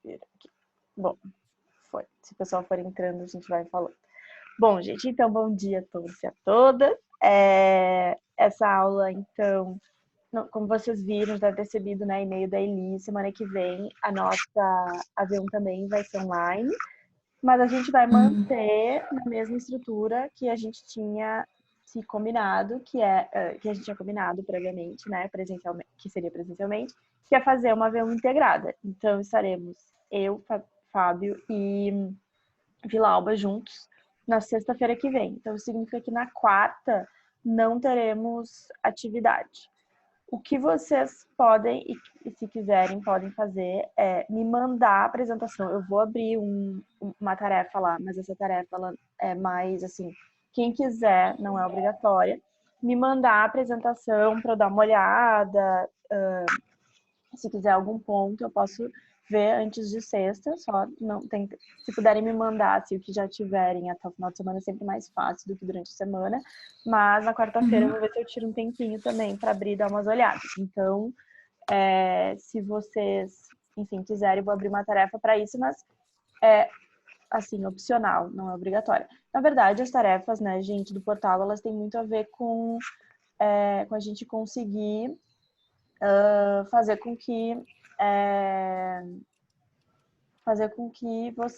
ver aqui. Bom, foi. Se o pessoal for entrando, a gente vai falando. Bom, gente, então, bom dia a todos e a todas. Essa aula, então, como vocês viram, já deve ter recebido, né, e-mail da Eli, semana que vem a nossa avião também vai ser online, mas a gente vai manter na mesma estrutura que a gente tinha se combinado, que a gente tinha combinado previamente, né, presencialmente, que seria presencialmente, que é fazer uma avião integrada. Então, estaremos eu, Fábio e Vilalba juntos na sexta-feira que vem. Então, significa que na quarta não teremos atividade. O que vocês podem, e se quiserem, podem fazer é me mandar a apresentação. Eu vou abrir uma tarefa lá, mas essa tarefa ela é mais assim, quem quiser, não é obrigatória, me mandar a apresentação para eu dar uma olhada. Se quiser algum ponto, eu posso ver antes de sexta, só não tem. Se puderem me mandar, se o que já tiverem até o final de semana é sempre mais fácil do que durante a semana, mas na quarta-feira eu vou ver se eu tiro um tempinho também para abrir e dar umas olhadas. Então, se vocês, enfim, quiserem, eu vou abrir uma tarefa para isso, mas é assim, opcional, não é obrigatória. Na verdade, as tarefas, né, gente, do portal, elas têm muito a ver com a gente conseguir fazer com que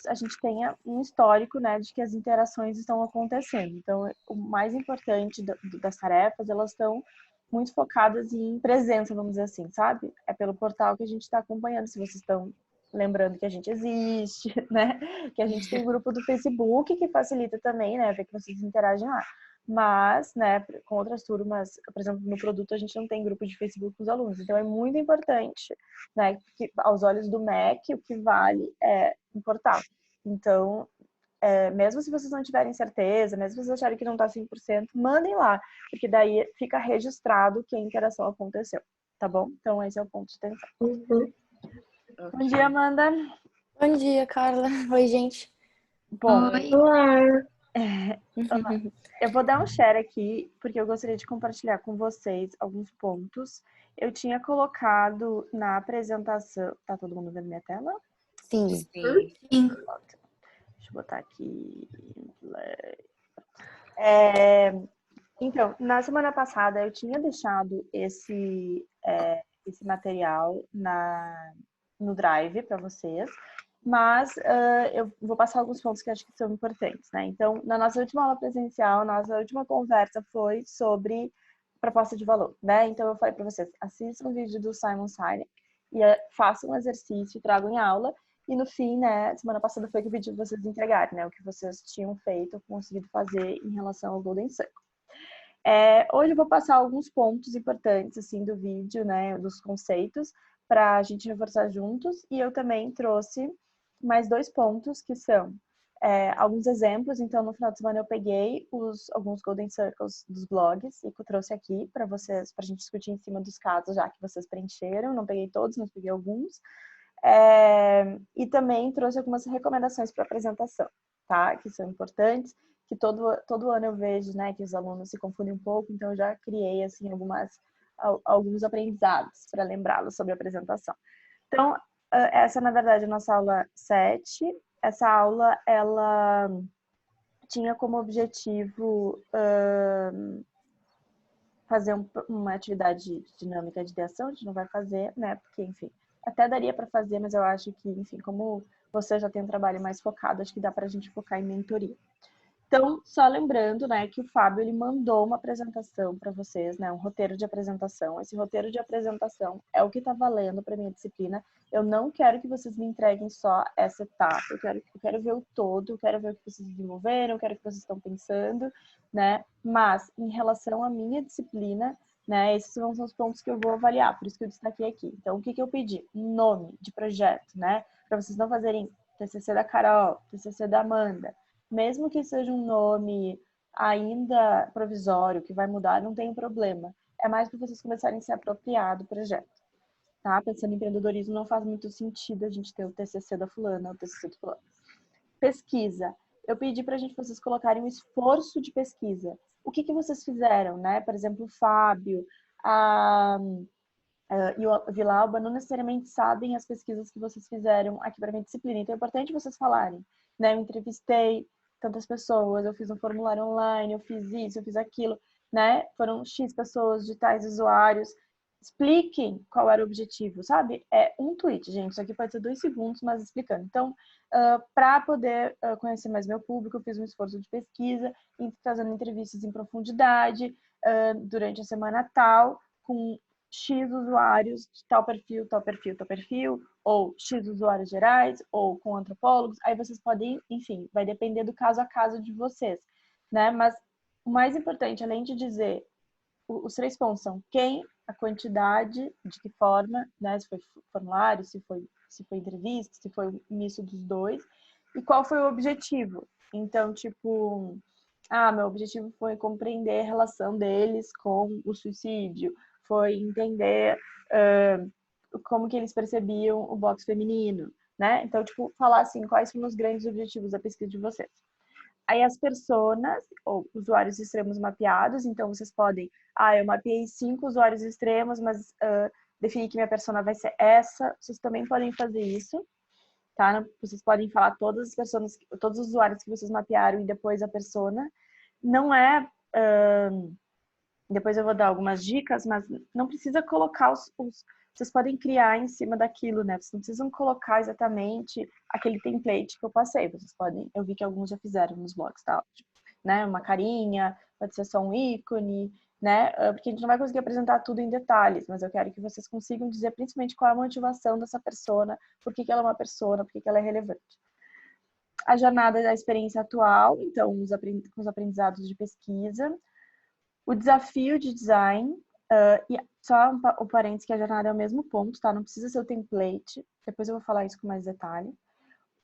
a gente tenha um histórico, né, de que as interações estão acontecendo. Então, o mais importante das tarefas, elas estão muito focadas em presença, vamos dizer assim, sabe? É pelo portal que a gente está acompanhando, se vocês estão lembrando que a gente existe, né? Que a gente tem um grupo do Facebook que facilita também, né, ver que vocês interagem lá. Mas, né, com outras turmas, por exemplo, no produto a gente não tem grupo de Facebook com os alunos, então é muito importante, né, que aos olhos do MEC o que vale é importar. Então, mesmo se vocês não tiverem certeza, mesmo se vocês acharem que não está 100%, mandem lá, porque daí fica registrado que a interação aconteceu, tá bom? Então esse é o ponto de atenção. Bom dia, Amanda. Bom dia, Carla. Oi, gente. Bom, Olá. eu vou dar um share aqui, porque eu gostaria de compartilhar com vocês alguns pontos. Eu tinha colocado na apresentação... Tá todo mundo vendo minha tela? Sim. Sim. Deixa eu botar aqui. Então, na semana passada eu tinha deixado esse material no Drive para vocês, mas eu vou passar alguns pontos que eu acho que são importantes, né? Então, na nossa última aula presencial, nossa última conversa foi sobre proposta de valor, né? Então, eu falei para vocês, assistam o vídeo do Simon Sinek e façam um exercício, tragam em aula. E no fim, né, semana passada foi que eu pedi para vocês entregarem, né, o que vocês tinham feito, conseguido fazer em relação ao Golden Circle. Hoje eu vou passar alguns pontos importantes assim do vídeo, né, dos conceitos, para a gente reforçar juntos. E eu também trouxe mais 2 pontos que são alguns exemplos. Então, no final de semana eu peguei alguns Golden Circles dos blogs e que eu trouxe aqui para vocês, para a gente discutir em cima dos casos já que vocês preencheram. Não peguei todos, mas peguei alguns. E também trouxe algumas recomendações para apresentação, tá? Que são importantes, que todo ano eu vejo, né, que os alunos se confundem um pouco, então eu já criei, assim, alguns aprendizados para lembrá-los sobre a apresentação. Então, essa, na verdade, é a nossa aula 7. Essa aula, ela tinha como objetivo fazer uma atividade dinâmica de ideação, a gente não vai fazer, né, porque, enfim, até daria para fazer, mas eu acho que, enfim, como você já tem um trabalho mais focado, acho que dá para a gente focar em mentoria. Então, só lembrando, né, que o Fábio, ele mandou uma apresentação para vocês, né, um roteiro de apresentação. Esse roteiro de apresentação é o que está valendo para minha disciplina. Eu não quero que vocês me entreguem só essa etapa, eu quero ver o todo, eu quero ver o que vocês desenvolveram, eu quero o que vocês estão pensando, né, mas em relação à minha disciplina, né, esses são os pontos que eu vou avaliar, por isso que eu destaquei aqui. Então, o que eu pedi? Nome de projeto, né, para vocês não fazerem TCC da Carol, TCC da Amanda, mesmo que seja um nome ainda provisório, que vai mudar, não tem problema. É mais para vocês começarem a se apropriar do projeto. Tá? Pensando em empreendedorismo, não faz muito sentido a gente ter o TCC da fulana, o TCC do fulano. Pesquisa. Eu pedi para vocês colocarem um esforço de pesquisa. O que vocês fizeram, né? Por exemplo, o Fábio, a e o Vilauba não necessariamente sabem as pesquisas que vocês fizeram aqui para a minha disciplina. Então é importante vocês falarem, né? Eu entrevistei tantas pessoas, eu fiz um formulário online, eu fiz isso, eu fiz aquilo, né? Foram X pessoas de tais usuários. Expliquem qual era o objetivo, sabe? É um tweet, gente. Isso aqui pode ser 2 segundos, mas explicando. Então, para poder conhecer mais meu público, eu fiz um esforço de pesquisa, fazendo entrevistas em profundidade durante a semana tal, com X usuários de tal perfil, tal perfil, tal perfil, ou X usuários gerais, ou com antropólogos. Aí vocês podem, enfim, vai depender do caso a caso de vocês, né? Mas o mais importante, além de dizer, os 3 pontos são quem, a quantidade, de que forma, né? Se foi formulário, se foi entrevista, se foi um misto dos dois, e qual foi o objetivo. Então, tipo, meu objetivo foi compreender a relação deles com o suicídio, foi entender como que eles percebiam o boxe feminino, né? Então, tipo, falar assim, quais são os grandes objetivos da pesquisa de vocês. Aí as personas, ou usuários extremos mapeados, então vocês podem, eu mapeei 5 usuários extremos, mas defini que minha persona vai ser essa, vocês também podem fazer isso, tá? Vocês podem falar todas as pessoas, todos os usuários que vocês mapearam e depois a persona. Não é... depois eu vou dar algumas dicas, mas não precisa colocar vocês podem criar em cima daquilo, né? Vocês não precisam colocar exatamente aquele template que eu passei. Vocês podem, eu vi que alguns já fizeram nos blogs, tá? Né? Uma carinha, pode ser só um ícone, né? Porque a gente não vai conseguir apresentar tudo em detalhes, mas eu quero que vocês consigam dizer principalmente qual é a motivação dessa persona, por que ela é uma persona, por que ela é relevante. A jornada da experiência atual, então, os aprendizados de pesquisa. O desafio de design, e só o parênteses que a jornada é o mesmo ponto, tá? Não precisa ser o template, depois eu vou falar isso com mais detalhe.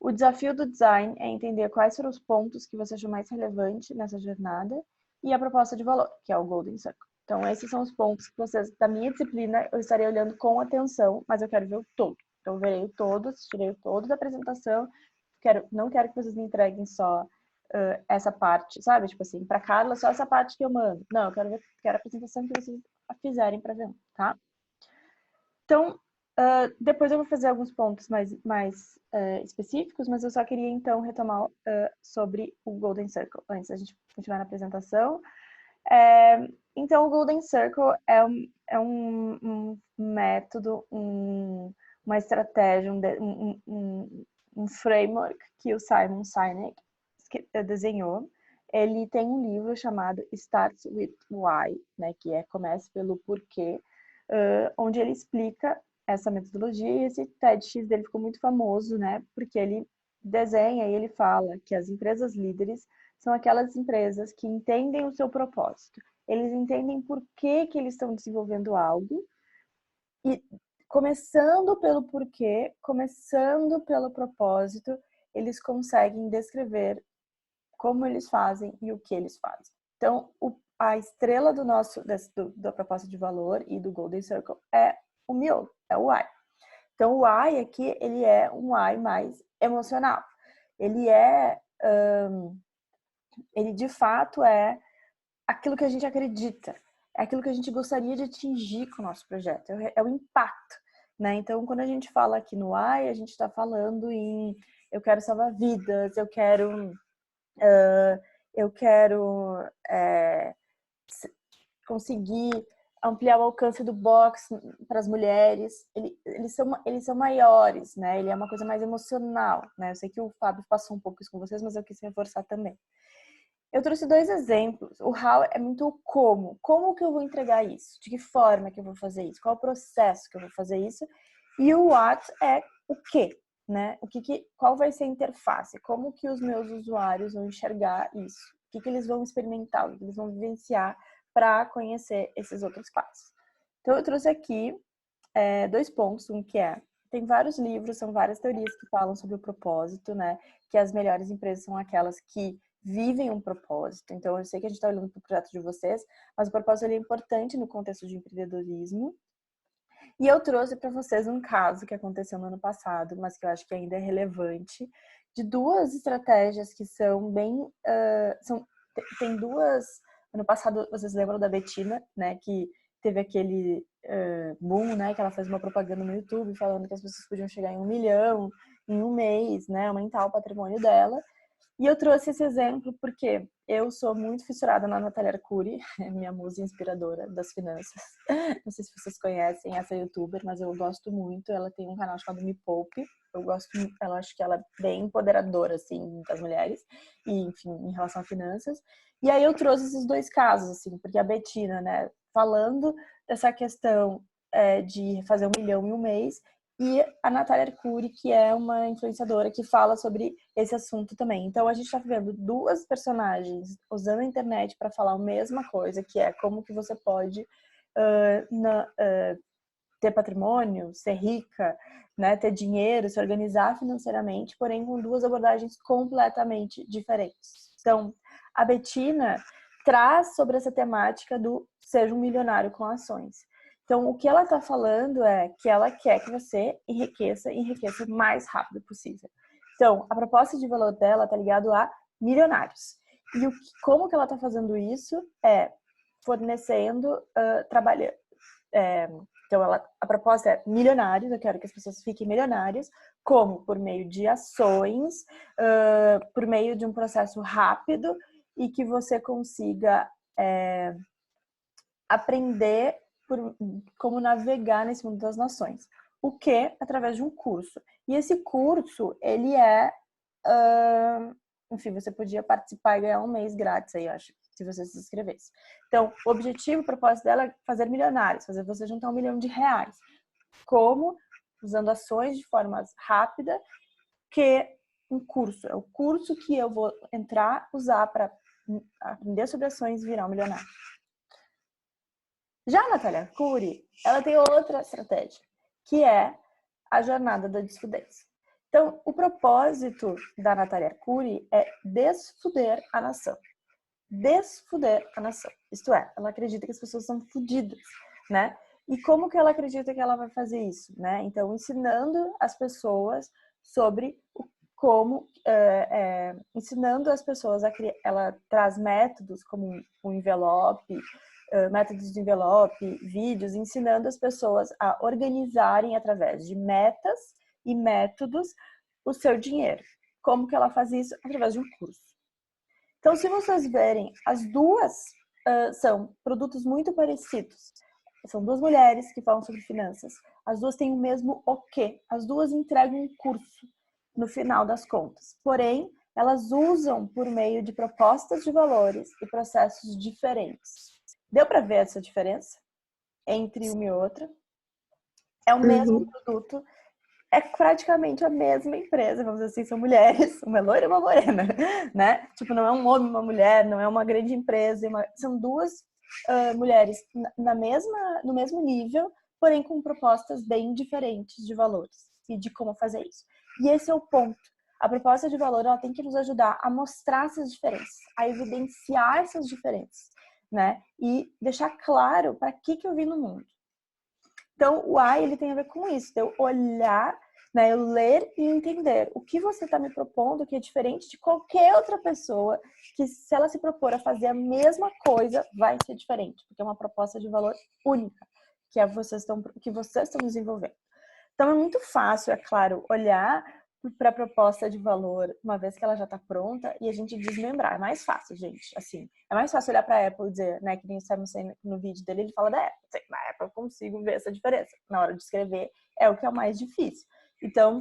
O desafio do design é entender quais foram os pontos que você achou mais relevante nessa jornada e a proposta de valor, que é o Golden Circle. Então, esses são os pontos que vocês, da minha disciplina, eu estarei olhando com atenção, mas eu quero ver o todo. Então, eu verei o todo, assistirei o todo da apresentação, não quero que vocês me entreguem só essa parte, sabe? Tipo assim, para Carla, só essa parte que eu mando. Não, eu quero a apresentação que vocês fizerem para ver, tá? Então, depois eu vou fazer alguns pontos mais específicos, mas eu só queria, então, retomar sobre o Golden Circle, antes da gente continuar na apresentação. Então, o Golden Circle é um método, uma estratégia, um framework que o Simon Sinek desenhou. Ele tem um livro chamado Starts with Why, né, que comece pelo porquê, onde ele explica essa metodologia, e esse TEDx dele ficou muito famoso, né, porque ele desenha e ele fala que as empresas líderes são aquelas empresas que entendem o seu propósito. Eles entendem por que eles estão desenvolvendo algo e começando pelo porquê, começando pelo propósito, eles conseguem descrever como eles fazem e o que eles fazem. Então, a estrela da proposta de valor e do Golden Circle é o miolo, é o why. Então, o why aqui, ele é um why mais emocional. Ele de fato é aquilo que a gente acredita, é aquilo que a gente gostaria de atingir com o nosso projeto, é o impacto, né? Então, quando a gente fala aqui no why, a gente está falando em eu quero salvar vidas, eu quero conseguir ampliar o alcance do boxe para as mulheres. Eles são maiores, né? Ele é uma coisa mais emocional, né? Eu sei que o Fábio passou um pouco isso com vocês, mas eu quis reforçar também. Eu trouxe 2 exemplos. O how é muito o como. Como que eu vou entregar isso? De que forma que eu vou fazer isso? Qual o processo que eu vou fazer isso? E o what é o que, né? Qual vai ser a interface? Como que os meus usuários vão enxergar isso? O que eles vão experimentar? O que eles vão vivenciar para conhecer esses outros passos? Então, eu trouxe aqui 2 pontos. Um que tem vários livros, são várias teorias que falam sobre o propósito, né? Que as melhores empresas são aquelas que vivem um propósito. Então, eu sei que a gente está olhando para o projeto de vocês, mas o propósito ele é importante no contexto de empreendedorismo. E eu trouxe para vocês um caso que aconteceu no ano passado, mas que eu acho que ainda é relevante, de 2 estratégias que são bem... tem 2... Ano passado, vocês lembram da Betina, né? Que teve aquele boom, né? Que ela fez uma propaganda no YouTube falando que as pessoas podiam chegar em 1 milhão em um mês, né? Aumentar o patrimônio dela. E eu trouxe esse exemplo porque eu sou muito fissurada na Natália Arcuri, minha musa inspiradora das finanças. Não sei se vocês conhecem essa youtuber, mas eu gosto muito. Ela tem um canal chamado Me Poupe. Eu acho que ela é bem empoderadora, assim, das mulheres. E, enfim, em relação a finanças. E aí eu trouxe esses dois casos, assim, porque a Betina, né, falando dessa questão de fazer 1 milhão em um mês, e a Natália Arcuri, que é uma influenciadora que fala sobre esse assunto também. Então, a gente está vendo duas personagens usando a internet para falar a mesma coisa, que é como que você pode ter patrimônio, ser rica, né, ter dinheiro, se organizar financeiramente, porém com duas abordagens completamente diferentes. Então, a Betina traz sobre essa temática do seja um milionário com ações. Então, o que ela está falando é que ela quer que você enriqueça o mais rápido possível. Então, a proposta de valor dela está ligada a milionários. E como que ela está fazendo isso é fornecendo, trabalhando. Então, a proposta é milionários, eu quero que as pessoas fiquem milionárias, como por meio de ações, por meio de um processo rápido e que você consiga aprender como navegar nesse mundo das nações. O que? Através de um curso. E esse curso, ele enfim, você podia participar e ganhar um mês grátis aí, eu acho, se você se inscrevesse. Então, o objetivo, o propósito dela é fazer milionários, fazer você juntar R$1 milhão. Como? Usando ações de forma rápida, que um curso. É o curso que eu vou entrar, usar para aprender sobre ações e virar um milionário. Já a Natália Arcuri, ela tem outra estratégia, que é a jornada da desfudência. Então, o propósito da Natália Arcuri é desfuder a nação. Desfuder a nação. Isto é, ela acredita que as pessoas são fudidas, né? E como que ela acredita que ela vai fazer isso, né? Então, ensinando as pessoas sobre como, ensinando as pessoas a criar, ela traz métodos como um envelope, métodos de envelope, vídeos, ensinando as pessoas a organizarem através de metas e métodos o seu dinheiro. Como que ela faz isso? Através de um curso. Então, se vocês verem, as duas são produtos muito parecidos. São duas mulheres que falam sobre finanças. As duas têm o mesmo o quê? As duas entregam um curso no final das contas. Porém, elas usam por meio de propostas de valores e processos diferentes. Deu para ver essa diferença entre uma e outra? É o mesmo produto, é praticamente a mesma empresa, vamos dizer assim, são mulheres, uma loira e uma morena, né? Tipo, não é um homem e uma mulher, não é uma grande empresa, são duas mulheres no mesmo nível, porém com propostas bem diferentes de valores e de como fazer isso. E esse é o ponto. A proposta de valor, ela tem que nos ajudar a mostrar essas diferenças, a evidenciar essas diferenças, né? E deixar claro para que eu vim no mundo. Então, o why, ele tem a ver com isso, eu olhar, né, eu ler e entender o que você está me propondo que é diferente de qualquer outra pessoa, que se ela se propor a fazer a mesma coisa, vai ser diferente, porque é uma proposta de valor única, que vocês estão desenvolvendo. Então, é muito fácil, é claro, olhar para a proposta de valor, uma vez que ela já está pronta, e a gente desmembrar. É mais fácil, gente. Assim, é mais fácil olhar para a Apple e dizer, né, que nem o Simon Sinek no vídeo dele, ele fala da Apple. Assim, na Apple eu consigo ver essa diferença. Na hora de escrever, é o que é o mais difícil. Então,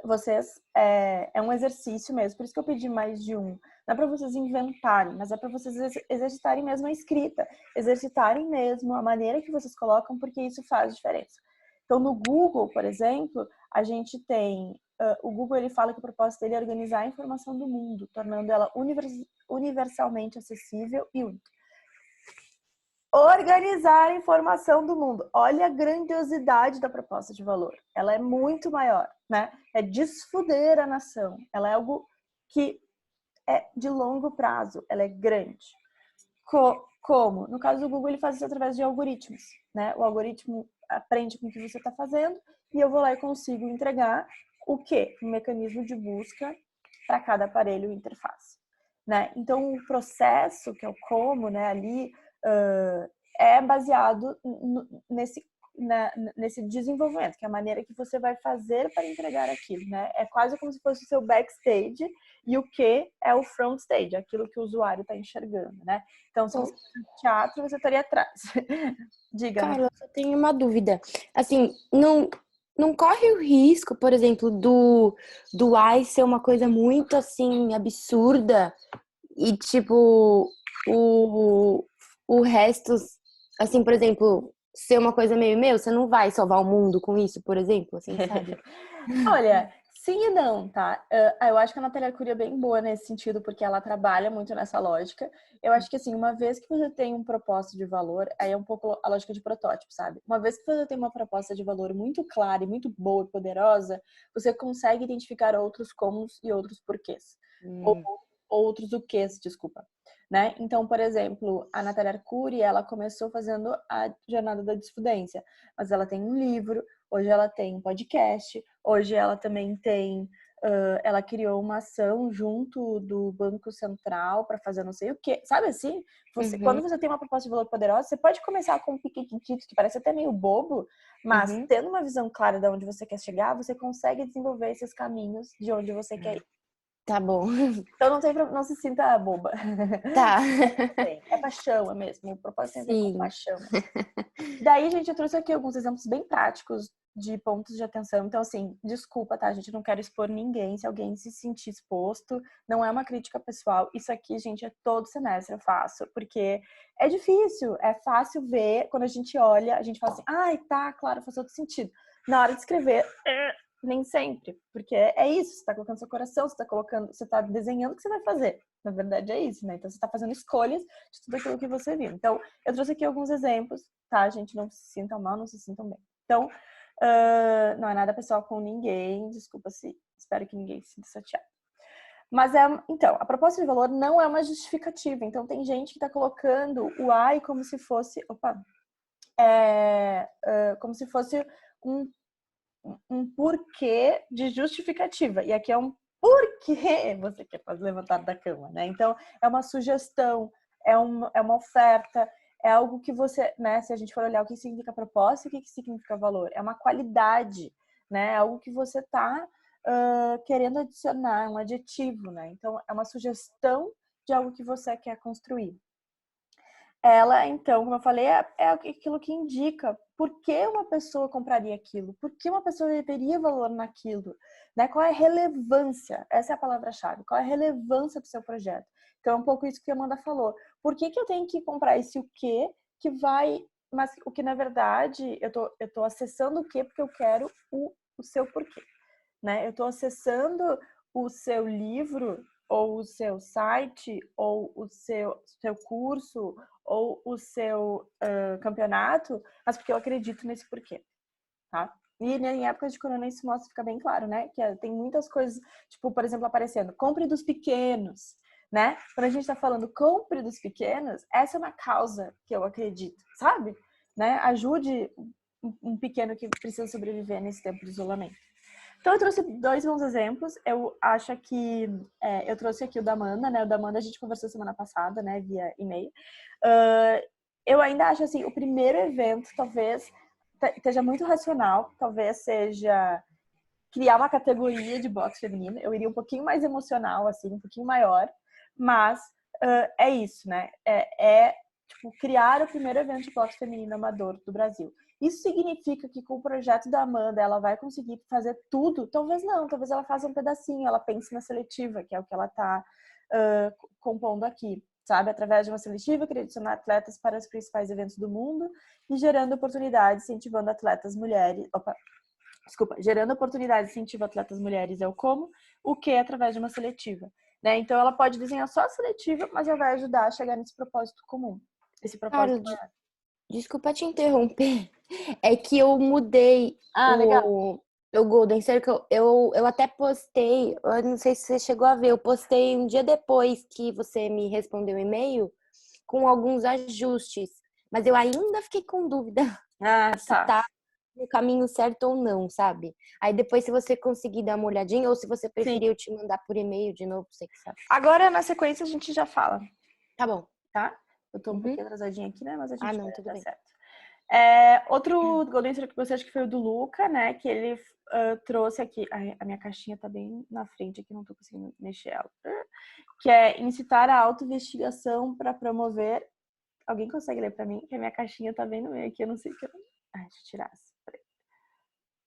vocês, é um exercício mesmo, por isso que eu pedi mais de um. Não é para vocês inventarem, mas é para vocês exercitarem mesmo a escrita, exercitarem mesmo a maneira que vocês colocam, porque isso faz diferença. Então, no Google, por exemplo, a gente tem... o Google, ele fala que o propósito dele é organizar a informação do mundo, tornando ela universalmente acessível e única. Organizar a informação do mundo. Olha a grandiosidade da proposta de valor. Ela é muito maior, né? É desfuder a nação. Ela é algo que é de longo prazo. Ela é grande. Como? No caso do Google, ele faz isso através de algoritmos, né? O algoritmo aprende com o que você está fazendo e eu vou lá e consigo entregar o quê? Um mecanismo de busca para cada aparelho e interface, né? Então, o processo, que é o como, né? Ali, é baseado nesse desenvolvimento, que é a maneira que você vai fazer para entregar aquilo, né? É quase como se fosse o seu backstage e o que é o front stage, aquilo que o usuário está enxergando, né? Então, se você fosse teatro, você estaria atrás. Diga, Carla, eu tenho uma dúvida. Assim, não corre o risco, por exemplo, do AI ser uma coisa muito, assim, absurda e, tipo, o resto, assim, por exemplo, ser uma coisa meio, você não vai salvar o mundo com isso, por exemplo, assim, sabe? Olha, sim e não, tá? Eu acho que a Natália Arcuri é bem boa nesse sentido, porque ela trabalha muito nessa lógica. Eu acho que, assim, uma vez que você tem um propósito de valor, aí é um pouco a lógica de protótipo, sabe? Uma vez que você tem uma proposta de valor muito clara e muito boa e poderosa, você consegue identificar outros comos e outros porquês. Ou outros o quês, desculpa. Né? Então, por exemplo, a Natália Arcuri, ela começou fazendo a Jornada da Desfudência, mas ela tem um livro, hoje ela tem um podcast, hoje ela também tem, ela criou uma ação junto do Banco Central para fazer não sei o quê, sabe assim? Quando você tem uma proposta de valor poderosa, você pode começar com um piquitito que parece até meio bobo, mas tendo uma visão clara de onde você quer chegar, você consegue desenvolver esses caminhos de onde você quer ir. Tá bom. Então não se sinta boba. Tá. É paixão, é mesmo. O propósito tem a ver com Sim. paixão. Daí, gente, eu trouxe aqui alguns exemplos bem práticos de pontos de atenção. Então, assim, desculpa, tá, gente? Não quero expor ninguém. Se alguém se sentir exposto, não é uma crítica pessoal. Isso aqui, gente, é todo semestre eu faço. Porque é difícil, é fácil ver. Quando a gente olha, a gente fala assim, ai, tá, claro, faz todo sentido. Na hora de escrever, nem sempre. Porque é isso, você tá colocando seu coração, você tá desenhando o que você vai fazer. Na verdade, é isso, né? Então, você tá fazendo escolhas de tudo aquilo que você viu. Então, eu trouxe aqui alguns exemplos, tá, gente? Não se sintam mal, não se sintam bem. Então, não é nada pessoal com ninguém, desculpa se espero que ninguém se sinta chateado. Mas então, a proposta de valor não é uma justificativa. Então, tem gente que tá colocando o AI como se fosse, como se fosse um porquê de justificativa. E aqui é um porquê você quer fazer levantar da cama, né? Então, é uma sugestão, é uma oferta, é algo que você, né? Se a gente for olhar o que significa proposta e o que significa valor, é uma qualidade, né? É algo que você está querendo adicionar, um adjetivo, né? Então, é uma sugestão de algo que você quer construir. Ela, então, como eu falei, é aquilo que indica por que uma pessoa compraria aquilo, por que uma pessoa teria valor naquilo, né? Qual é a relevância? Essa é a palavra-chave. Qual é a relevância do seu projeto? Então, é um pouco isso que a Amanda falou. Por que eu tenho que comprar esse o quê que vai... Mas o que, na verdade, eu tô acessando o quê porque eu quero o seu porquê, né? Eu estou acessando o seu livro ou o seu site ou o seu curso ou o seu campeonato, mas porque eu acredito nesse porquê, tá? E em épocas de corona isso mostra, fica bem claro, né? Que tem muitas coisas, tipo, por exemplo, aparecendo, compre dos pequenos, né? Quando a gente tá falando compre dos pequenos, essa é uma causa que eu acredito, sabe? Né? Ajude um pequeno que precisa sobreviver nesse tempo de isolamento. Então, eu trouxe dois bons exemplos. Eu acho que... eu trouxe aqui o da Amanda, né? O da Amanda a gente conversou semana passada, né? Via e-mail. Eu ainda acho, assim, o primeiro evento talvez esteja muito racional. Talvez seja criar uma categoria de boxe feminino. Eu iria um pouquinho mais emocional, assim, um pouquinho maior. Mas é isso, né? Tipo, criar o primeiro evento de boxe feminino amador do Brasil. Isso significa que com o projeto da Amanda ela vai conseguir fazer tudo? Talvez não, talvez ela faça um pedacinho, ela pense na seletiva, que é o que ela está compondo aqui, sabe? Através de uma seletiva, querer adicionar atletas para os principais eventos do mundo e gerando oportunidades, incentivando atletas mulheres... gerando oportunidades, incentiva atletas mulheres é o como, o que através de uma seletiva, né? Então ela pode desenhar só a seletiva, mas ela vai ajudar a chegar nesse propósito comum. Esse propósito Carla, desculpa te interromper. É que eu mudei legal. o Golden Circle. Eu até postei, eu não sei se você chegou a ver, eu postei um dia depois que você me respondeu o e-mail com alguns ajustes. Mas eu ainda fiquei com dúvida se tá no caminho certo ou não, sabe? Aí depois, se você conseguir dar uma olhadinha, ou se você preferir eu te mandar por e-mail de novo, você que sabe. Agora, na sequência, a gente já fala. Tá bom. Tá? Eu tô um pouquinho atrasadinha aqui, né? Mas a gente não, vai tudo dar bem. certo. Outro Golden Circle que eu gostei, acho que foi o do Luca, né? Que ele trouxe aqui... Ai, a minha caixinha tá bem na frente aqui, não tô conseguindo mexer ela. Que é incitar a auto-investigação para promover... Alguém consegue ler pra mim? Que a minha caixinha tá bem no meio aqui, eu não sei o que... Ai, deixa eu tirar essa. Peraí.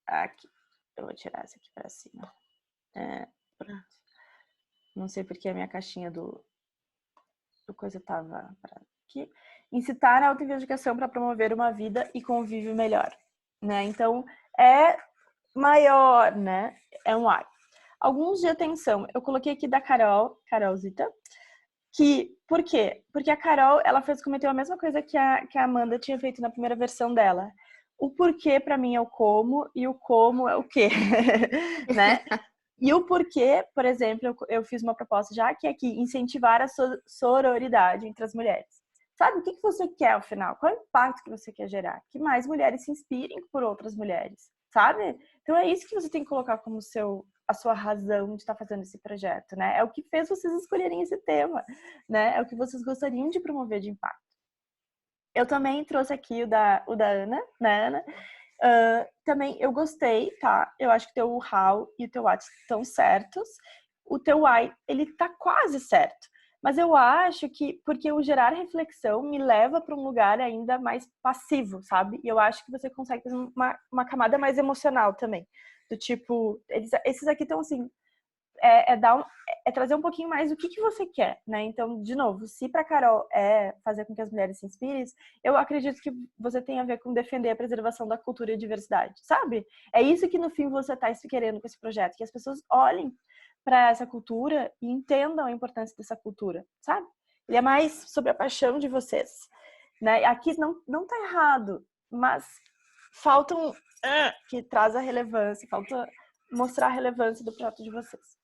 Aqui. Eu vou tirar essa aqui pra cima. Pronto. Não sei porque a minha caixinha do coisa tava aqui. Incitar a auto-investigação para promover uma vida e convívio melhor, né? Então, é maior, né? É um ar. Alguns de atenção. Eu coloquei aqui da Carolzita, por quê? Porque a Carol, ela cometeu a mesma coisa que a Amanda tinha feito na primeira versão dela. O porquê, para mim, é o como, e o como é o quê, né? E o porquê, por exemplo, eu fiz uma proposta já, que é aqui, incentivar a sororidade entre as mulheres. Sabe, o que você quer, ao final? Qual é o impacto que você quer gerar? Que mais mulheres se inspirem por outras mulheres, sabe? Então é isso que você tem que colocar como a sua razão de estar fazendo esse projeto, né? É o que fez vocês escolherem esse tema, né? É o que vocês gostariam de promover de impacto. Eu também trouxe aqui o da Ana, né, Ana? Também eu gostei, tá? Eu acho que o teu how e o teu what estão certos. O teu why, ele tá quase certo. Mas eu acho que, porque o gerar reflexão me leva para um lugar ainda mais passivo, sabe? E eu acho que você consegue fazer uma camada mais emocional também. Do tipo, esses aqui estão assim, é trazer um pouquinho mais do que você quer, né? Então, de novo, se para Carol é fazer com que as mulheres se inspirem, eu acredito que você tem a ver com defender a preservação da cultura e a diversidade, sabe? É isso que no fim você está querendo com esse projeto, que as pessoas olhem para essa cultura e entendam a importância dessa cultura, sabe? Ele é mais sobre a paixão de vocês, né? Aqui não tá errado, mas falta que traz a relevância, falta mostrar a relevância do projeto de vocês.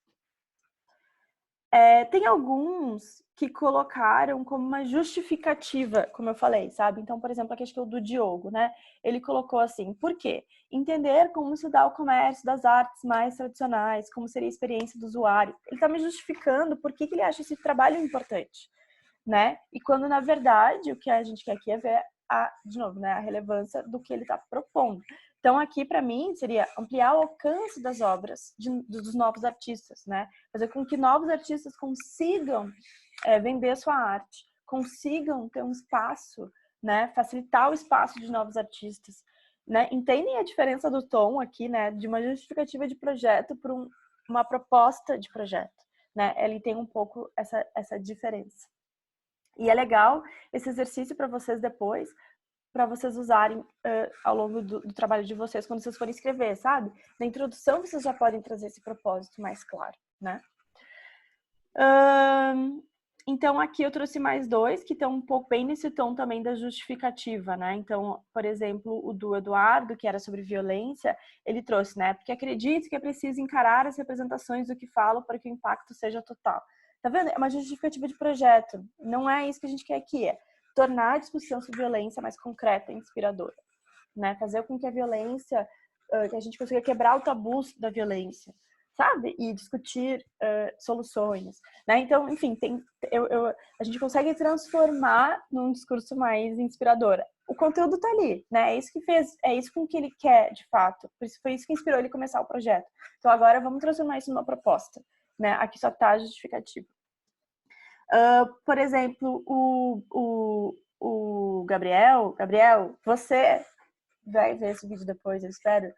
Tem alguns que colocaram como uma justificativa, como eu falei, sabe? Então, por exemplo, aqui acho que é o do Diogo, né? Ele colocou assim, por quê? Entender como se dá o comércio das artes mais tradicionais, como seria a experiência do usuário. Ele está me justificando por que ele acha esse trabalho importante, né? E quando, na verdade, o que a gente quer aqui é ver, de novo, né, a relevância do que ele está propondo. Então, aqui, para mim, seria ampliar o alcance das obras dos novos artistas, né? Fazer com que novos artistas consigam vender sua arte, consigam ter um espaço, né? Facilitar o espaço de novos artistas, né? Entendem a diferença do tom aqui, né? De uma justificativa de projeto para uma proposta de projeto, né? Ele tem um pouco essa diferença. E é legal esse exercício para vocês depois, para vocês usarem ao longo do trabalho de vocês, quando vocês forem escrever, sabe? Na introdução, vocês já podem trazer esse propósito mais claro, né? Então, aqui eu trouxe mais dois, que estão um pouco bem nesse tom também da justificativa, né? Então, por exemplo, o do Eduardo, que era sobre violência, ele trouxe, né? Porque acredito que é preciso encarar as representações do que falo para que o impacto seja total. Tá vendo? É uma justificativa de projeto. Não é isso que a gente quer aqui, é tornar a discussão sobre violência mais concreta e inspiradora, né? Fazer com que a violência, que a gente consiga quebrar o tabu da violência, sabe? E discutir soluções, né? Então, enfim, a gente consegue transformar num discurso mais inspirador. O conteúdo tá ali, né? É isso com que ele quer, de fato. Foi isso que inspirou ele a começar o projeto. Então, agora vamos transformar isso numa proposta, né? Aqui só tá a justificativa. Por exemplo, o Gabriel, você vai ver esse vídeo depois, eu espero.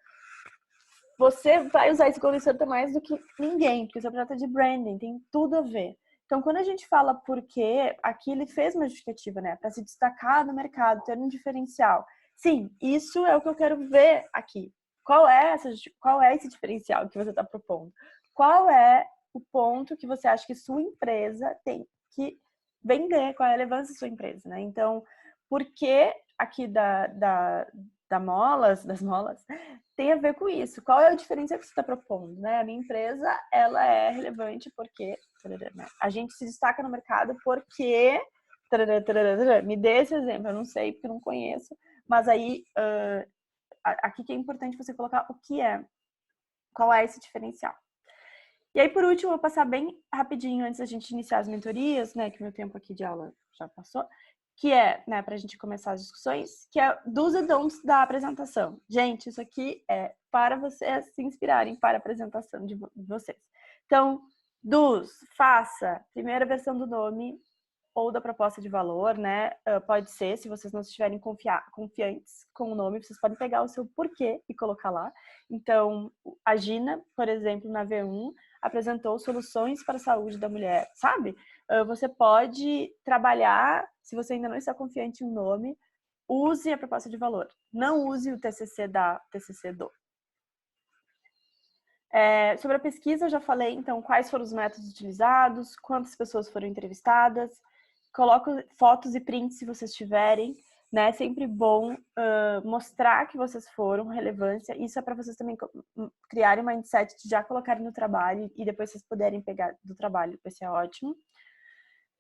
Você vai usar esse Golden Circle mais do que ninguém, porque seu projeto é de branding, tem tudo a ver. Então, quando a gente fala por quê, aqui ele fez uma justificativa, né? Para se destacar no mercado, ter um diferencial. Sim, isso é o que eu quero ver aqui. Qual é esse diferencial que você está propondo? Qual é o ponto que você acha que sua empresa tem que vender? Qual é a relevância da sua empresa, né? Então, por que aqui das molas, tem a ver com isso. Qual é a diferença que você está propondo, né? A minha empresa, ela é relevante porque a gente se destaca no mercado porque me dê esse exemplo, eu não sei porque eu não conheço, mas aí aqui que é importante você colocar o que é, qual é esse diferencial. E aí, por último, eu vou passar bem rapidinho antes da gente iniciar as mentorias, né? Que meu tempo aqui de aula já passou. que é, né, para a gente começar as discussões, que é do's e don'ts da apresentação. Gente, isso aqui é para vocês se inspirarem para a apresentação de vocês. Então, do's, faça primeira versão do nome ou da proposta de valor, né? Pode ser, se vocês não estiverem confiantes com o nome, vocês podem pegar o seu porquê e colocar lá. Então, a Gina, por exemplo, na V1, apresentou soluções para a saúde da mulher, sabe? Você pode trabalhar, se você ainda não está confiante em um nome, use a proposta de valor. Não use o TCC da TCC do. Sobre a pesquisa, eu já falei, então, quais foram os métodos utilizados, quantas pessoas foram entrevistadas. Coloco fotos e prints se vocês tiverem, né? Sempre bom mostrar que vocês foram, relevância. Isso é para vocês também criarem um mindset de já colocarem no trabalho e depois vocês puderem pegar do trabalho, vai ser ótimo.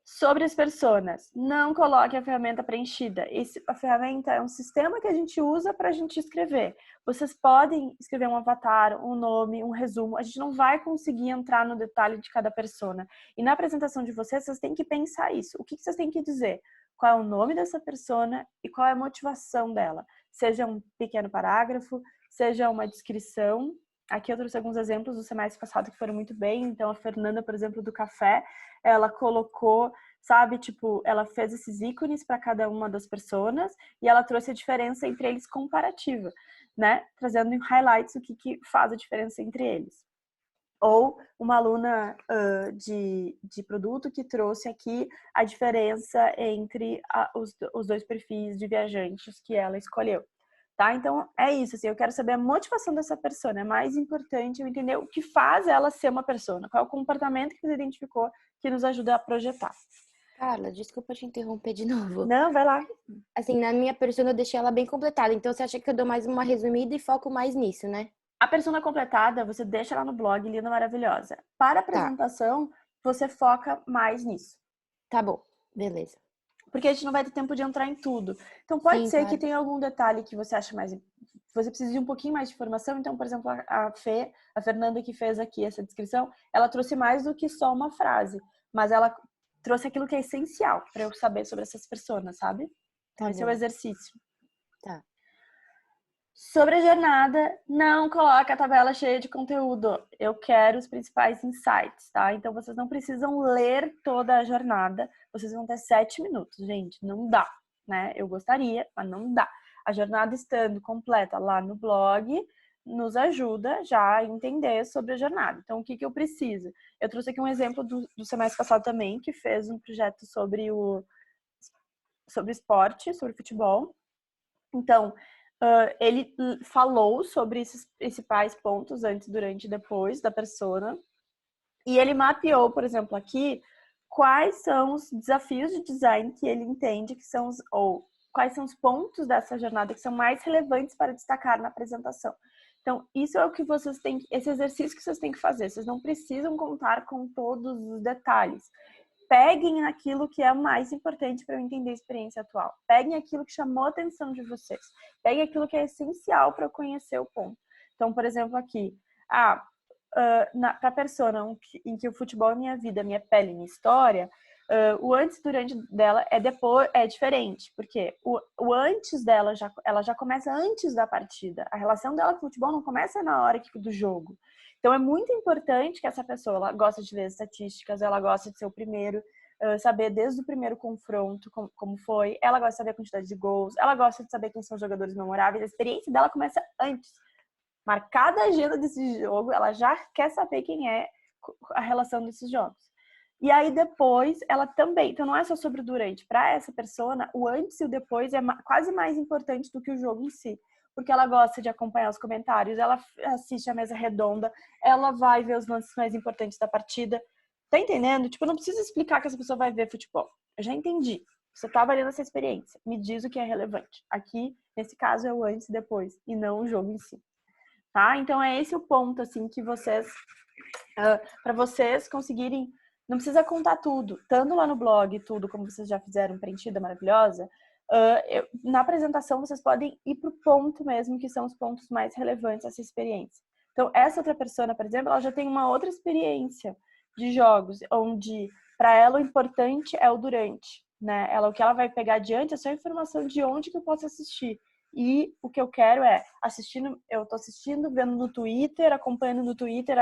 Sobre as personas, não coloque a ferramenta preenchida. A ferramenta é um sistema que a gente usa para a gente escrever. Vocês podem escrever um avatar, um nome, um resumo. A gente não vai conseguir entrar no detalhe de cada persona. E na apresentação de vocês, vocês têm que pensar isso. O que vocês têm que dizer? Qual é o nome dessa persona e qual é a motivação dela? Seja um pequeno parágrafo, seja uma descrição. Aqui eu trouxe alguns exemplos do semestre passado que foram muito bem. Então, a Fernanda, por exemplo, do café, ela colocou, sabe, tipo, ela fez esses ícones para cada uma das personas e ela trouxe a diferença entre eles comparativa, né? Trazendo em highlights o que faz a diferença entre eles. Ou uma aluna de produto que trouxe aqui a diferença entre os dois perfis de viajantes que ela escolheu. Tá? Então, é isso, assim, eu quero saber a motivação dessa persona. É mais importante eu entender o que faz ela ser uma persona. Qual é o comportamento que você identificou que nos ajuda a projetar. Carla, desculpa te interromper de novo. Não, vai lá. Assim, na minha persona eu deixei ela bem completada. Então, você acha que eu dou mais uma resumida e foco mais nisso, né? A persona completada, você deixa lá no blog, Linda Maravilhosa. Para a apresentação, você foca mais nisso. Tá bom, beleza. Porque a gente não vai ter tempo de entrar em tudo. Então, pode Sim, ser claro. que tenha algum detalhe que você acha mais... Você precisa de um pouquinho mais de informação. Então, por exemplo, a Fernanda que fez aqui essa descrição, ela trouxe mais do que só uma frase. Mas ela trouxe aquilo que é essencial para eu saber sobre essas pessoas, sabe? Então, esse é o exercício. Tá. Sobre a jornada, não coloque a tabela cheia de conteúdo. Eu quero os principais insights, tá? Então, vocês não precisam ler toda a jornada. Vocês vão ter 7 minutos, gente. Não dá, né? Eu gostaria, mas não dá. A jornada estando completa lá no blog nos ajuda já a entender sobre a jornada. Então, o que eu preciso? Eu trouxe aqui um exemplo do semestre passado também, que fez um projeto sobre esporte, sobre futebol. Então, ele falou sobre esses principais pontos antes, durante e depois da persona. E ele mapeou, por exemplo, aqui, quais são os desafios de design que ele entende que são ou quais são os pontos dessa jornada que são mais relevantes para destacar na apresentação. Então, isso é o que vocês têm, esse exercício que vocês têm que fazer. Vocês não precisam contar com todos os detalhes. Peguem aquilo que é mais importante para eu entender a experiência atual. Peguem aquilo que chamou a atenção de vocês. Peguem aquilo que é essencial para eu conhecer o ponto. Então, por exemplo, aqui, para a persona em que o futebol é minha vida, minha pele, minha história, o antes e durante dela é diferente, porque o antes dela, ela já começa antes da partida. A relação dela com o futebol não começa na hora do jogo. Então, é muito importante que essa pessoa, ela gosta de ler estatísticas, ela gosta de ser o primeiro, saber desde o primeiro confronto como foi, ela gosta de saber a quantidade de gols, ela gosta de saber quem são os jogadores memoráveis, a experiência dela começa antes. Marcada a agenda desse jogo, ela já quer saber quem é a relação desses jogos. E aí depois, ela também, então não é só sobre o durante, para essa persona, o antes e o depois é quase mais importante do que o jogo em si. Porque ela gosta de acompanhar os comentários, ela assiste a mesa redonda, ela vai ver os lances mais importantes da partida. Tá entendendo? Tipo, eu não preciso explicar que essa pessoa vai ver futebol. Eu já entendi. Você tá avaliando essa experiência. Me diz o que é relevante. Aqui, nesse caso, é o antes e depois, e não o jogo em si. Tá? Então, é esse o ponto, assim, que vocês... para vocês conseguirem... Não precisa contar tudo. Estando lá no blog, tudo, como vocês já fizeram, preenchida, maravilhosa... na apresentação vocês podem ir pro ponto mesmo, que são os pontos mais relevantes dessa experiência. Então, essa outra persona, por exemplo, ela já tem uma outra experiência de jogos, onde para ela o importante é o durante, né? O que ela vai pegar adiante é só a informação de onde que eu posso assistir. E o que eu quero é eu tô assistindo, vendo no Twitter, acompanhando no Twitter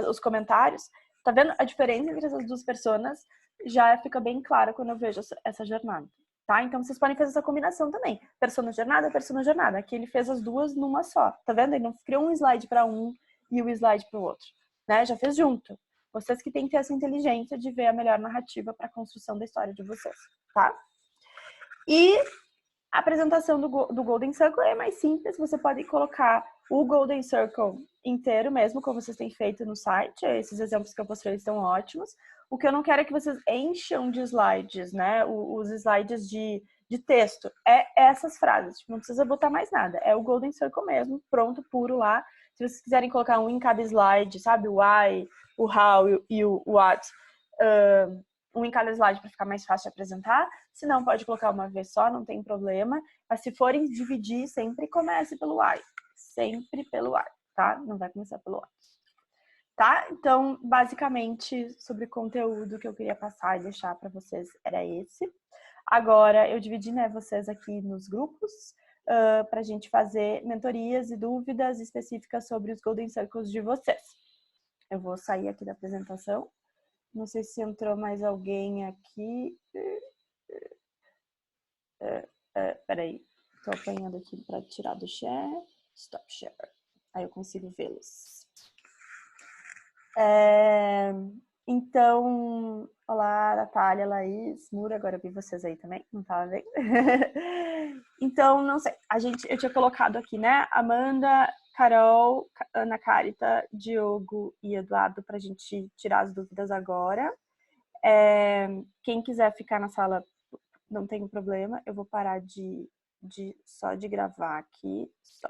os comentários. Tá vendo a diferença entre essas duas personas? Já fica bem clara quando eu vejo essa jornada, tá? Então vocês podem fazer essa combinação também. Persona jornada, persona jornada. Aqui ele fez as duas numa só, tá vendo? Ele não criou um slide para um e o slide para o outro, né? Já fez junto. Vocês que têm que ter essa inteligência de ver a melhor narrativa para a construção da história de vocês, tá? E a apresentação do Golden Circle é mais simples. Você pode colocar o Golden Circle inteiro mesmo, como vocês têm feito no site. Esses exemplos que eu mostrei estão ótimos. O que eu não quero é que vocês encham de slides, né? Os slides de texto. É essas frases. Tipo, não precisa botar mais nada. É o Golden Circle mesmo, pronto, puro lá. Se vocês quiserem colocar um em cada slide, sabe? O why, o how e o what. Um em cada slide para ficar mais fácil de apresentar. Se não, pode colocar uma vez só, não tem problema. Mas se forem dividir, sempre comece pelo why. Sempre pelo why, tá? Não vai começar pelo why. Tá? Então, basicamente, sobre o conteúdo que eu queria passar e deixar para vocês era esse. Agora, eu dividi, né, vocês aqui nos grupos para a gente fazer mentorias e dúvidas específicas sobre os Golden Circles de vocês. Eu vou sair aqui da apresentação. Não sei se entrou mais alguém aqui. Peraí, estou apanhando aqui para tirar do share. Stop share. Aí eu consigo vê-los. Então, olá, Natália, Laís, Mura, agora eu vi vocês aí também, não tava vendo? Então, não sei, eu tinha colocado aqui, né, Amanda, Carol, Ana Carita, Diogo e Eduardo pra gente tirar as dúvidas agora. Quem quiser ficar na sala, não tem problema, eu vou parar só de gravar aqui, só